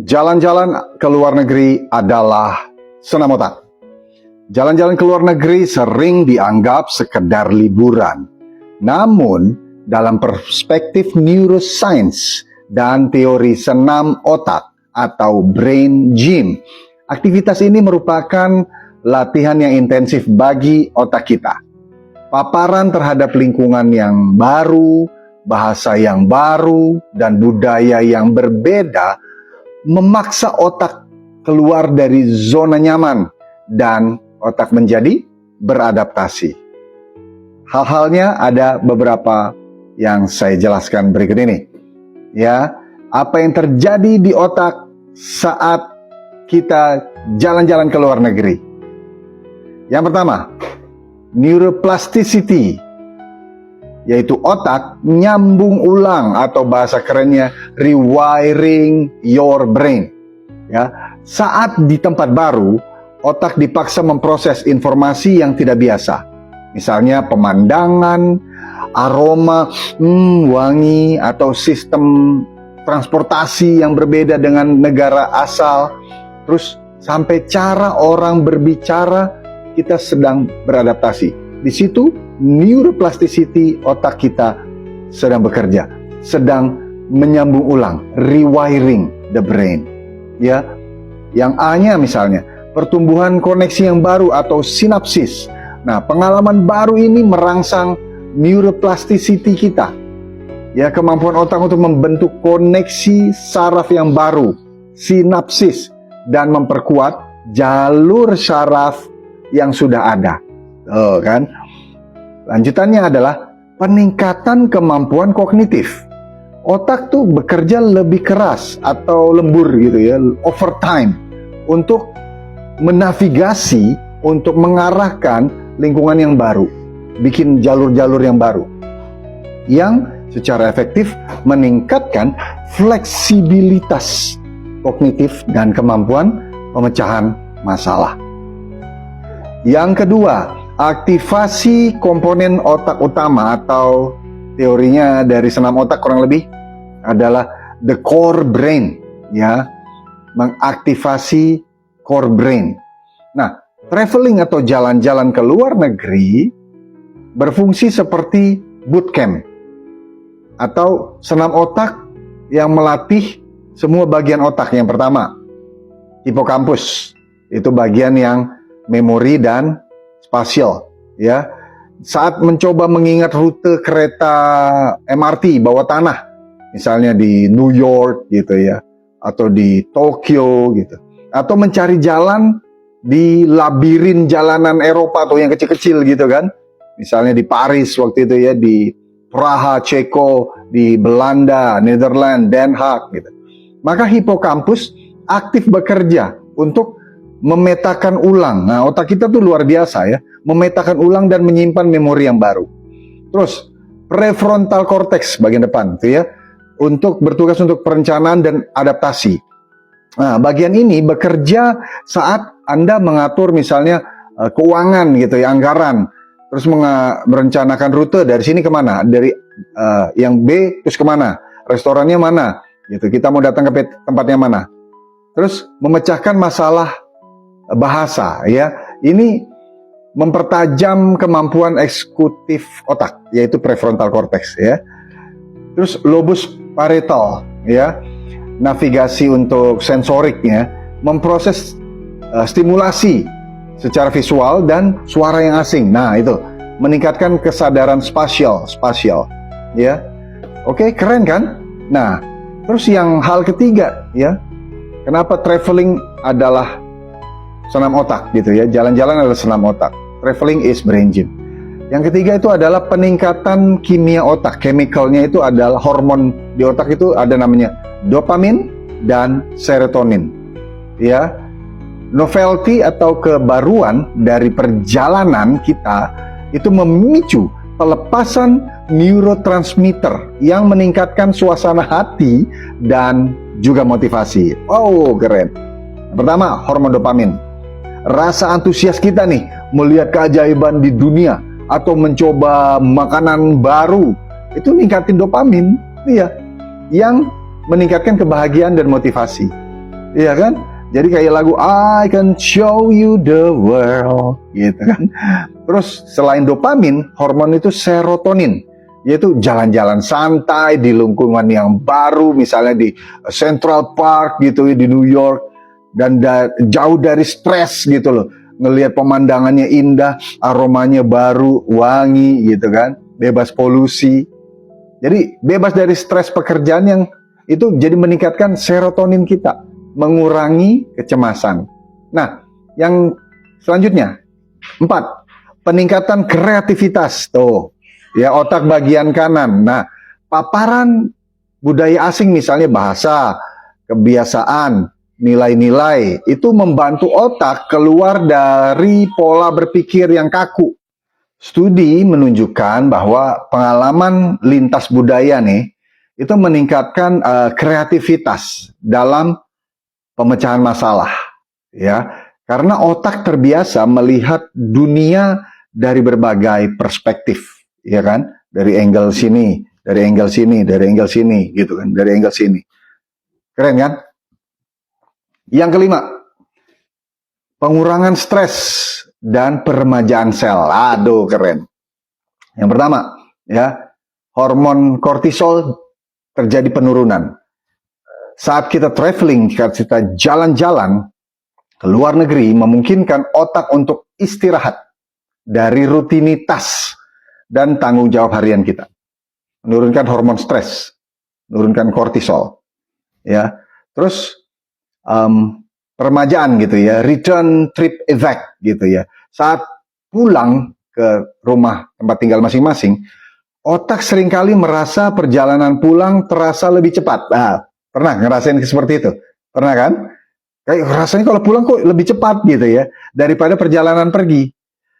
Jalan-jalan ke luar negeri adalah senam otak. Jalan-jalan ke luar negeri sering dianggap sekedar liburan. Namun, dalam perspektif neuroscience dan teori senam otak atau brain gym, aktivitas ini merupakan latihan yang intensif bagi otak kita. Paparan terhadap lingkungan yang baru, bahasa yang baru, dan budaya yang berbeda memaksa otak keluar dari zona nyaman dan otak menjadi beradaptasi. Hal-halnya ada beberapa yang saya jelaskan berikut ini. Ya, apa yang terjadi di otak saat kita jalan-jalan ke luar negeri? Yang pertama, neuroplasticity, yaitu otak nyambung ulang atau bahasa kerennya rewiring your brain. Ya, saat di tempat baru, otak dipaksa memproses informasi yang tidak biasa. Misalnya pemandangan, aroma, wangi, atau sistem transportasi yang berbeda dengan negara asal. Terus sampai cara orang berbicara, kita sedang beradaptasi. Di situ neuroplasticity otak kita sedang bekerja, sedang menyambung ulang, rewiring the brain. Ya, yang A-nya misalnya pertumbuhan koneksi yang baru atau sinapsis. Nah, pengalaman baru ini merangsang neuroplasticity kita. Ya, kemampuan otak untuk membentuk koneksi saraf yang baru, sinapsis, dan memperkuat jalur saraf yang sudah ada. Kan? Lanjutannya adalah peningkatan kemampuan kognitif. Otak tuh bekerja lebih keras atau lembur gitu ya, overtime untuk menavigasi, untuk mengarahkan lingkungan yang baru, bikin jalur-jalur yang baru, yang secara efektif meningkatkan fleksibilitas kognitif dan kemampuan pemecahan masalah. Yang kedua, aktivasi komponen otak utama atau teorinya dari senam otak kurang lebih adalah the core brain, ya, mengaktifasi core brain. Nah, traveling atau jalan-jalan ke luar negeri berfungsi seperti bootcamp atau senam otak yang melatih semua bagian otak. Yang pertama, hipokampus, itu bagian yang memori dan spasial, ya. Saat mencoba mengingat rute kereta MRT bawah tanah, misalnya di New York gitu ya, atau di Tokyo gitu, atau mencari jalan di labirin jalanan Eropa atau yang kecil-kecil gitu kan, misalnya di Paris waktu itu ya, di Praha, Ceko, di Belanda, Netherlands, Den Haag gitu. Maka hipokampus aktif bekerja untuk memetakan ulang. Nah, otak kita tuh luar biasa ya, memetakan ulang dan menyimpan memori yang baru. Terus prefrontal cortex bagian depan tuh ya, untuk bertugas untuk perencanaan dan adaptasi. Nah, bagian ini bekerja saat Anda mengatur misalnya keuangan gitu ya, anggaran, terus merencanakan rute dari sini kemana, dari yang B terus kemana, restorannya mana gitu, kita mau datang ke tempatnya mana, terus memecahkan masalah bahasa ya. Ini mempertajam kemampuan eksekutif otak, yaitu prefrontal cortex ya. Terus lobus parietal ya, navigasi untuk sensoriknya, memproses stimulasi secara visual dan suara yang asing. Nah, itu meningkatkan kesadaran spasial ya. Oke, keren kan? Nah, terus yang hal ketiga ya, kenapa traveling adalah senam otak gitu ya, jalan-jalan adalah senam otak. Traveling is brain gym. Yang ketiga itu adalah peningkatan kimia otak. Chemicalnya itu adalah hormon di otak, itu ada namanya dopamin dan serotonin. Ya, novelty atau kebaruan dari perjalanan kita itu memicu pelepasan neurotransmitter yang meningkatkan suasana hati dan juga motivasi. Oh, keren. Pertama, hormon dopamin. Rasa antusias kita nih melihat keajaiban di dunia atau mencoba makanan baru, itu ningkatin dopamin, ya, yang meningkatkan kebahagiaan dan motivasi. Iya kan? Jadi kayak lagu I can show you the world gitu kan. Terus selain dopamin, hormon itu serotonin, yaitu jalan-jalan santai di lingkungan yang baru, misalnya di Central Park gitu di New York, dan jauh dari stres gitu loh. Ngelihat pemandangannya indah, aromanya baru, wangi gitu kan, bebas polusi. Jadi bebas dari stres pekerjaan yang itu jadi meningkatkan serotonin kita, mengurangi kecemasan. Nah, yang selanjutnya, 4, peningkatan kreativitas. Tuh, ya otak bagian kanan. Nah, paparan budaya asing misalnya bahasa, kebiasaan, nilai-nilai, itu membantu otak keluar dari pola berpikir yang kaku. Studi menunjukkan bahwa pengalaman lintas budaya nih itu meningkatkan kreativitas dalam pemecahan masalah, ya, karena otak terbiasa melihat dunia dari berbagai perspektif, ya kan, dari angle sini, dari angle sini, dari angle sini, gitu kan, dari angle sini, keren kan? Yang kelima, pengurangan stres dan peremajaan sel. Aduh, keren. Yang pertama, ya, hormon kortisol terjadi penurunan. Saat kita traveling, saat kita jalan-jalan ke luar negeri, memungkinkan otak untuk istirahat dari rutinitas dan tanggung jawab harian kita. Menurunkan hormon stres, menurunkan kortisol. Ya, terus peremajaan gitu ya, return trip effect gitu ya. Saat pulang ke rumah tempat tinggal masing-masing, otak seringkali merasa perjalanan pulang terasa lebih cepat. Nah, pernah ngerasain seperti itu? Pernah kan? Kayak rasanya kalau pulang kok lebih cepat gitu ya, daripada perjalanan pergi.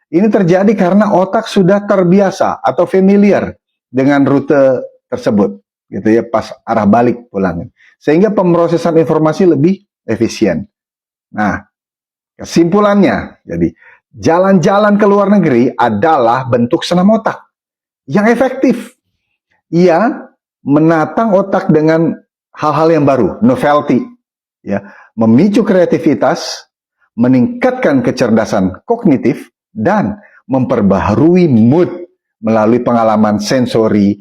Ini terjadi karena otak sudah terbiasa atau familiar dengan rute tersebut, gitu ya, pas arah balik pulang. Sehingga pemrosesan informasi lebih efisien. Nah, kesimpulannya, jadi jalan-jalan ke luar negeri adalah bentuk senam otak yang efektif. Ia menatang otak dengan hal-hal yang baru, novelty, ya, memicu kreativitas, meningkatkan kecerdasan kognitif, dan memperbaharui mood melalui pengalaman sensori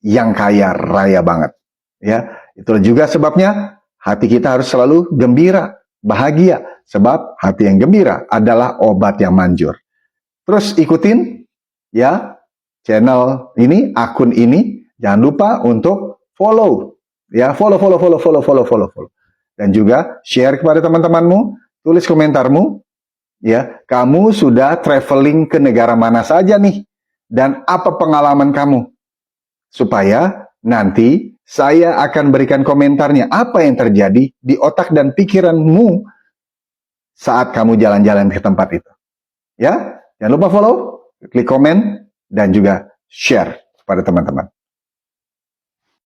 yang kaya raya banget. Ya, itulah juga sebabnya hati kita harus selalu gembira, bahagia, sebab hati yang gembira adalah obat yang manjur. Terus ikutin ya channel ini, akun ini, jangan lupa untuk follow, ya, follow. Dan juga share kepada teman-temanmu, tulis komentarmu, ya, kamu sudah traveling ke negara mana saja nih, dan apa pengalaman kamu, supaya nanti saya akan berikan komentarnya apa yang terjadi di otak dan pikiranmu saat kamu jalan-jalan ke tempat itu. Ya, jangan lupa follow, klik komen, dan juga share kepada teman-teman.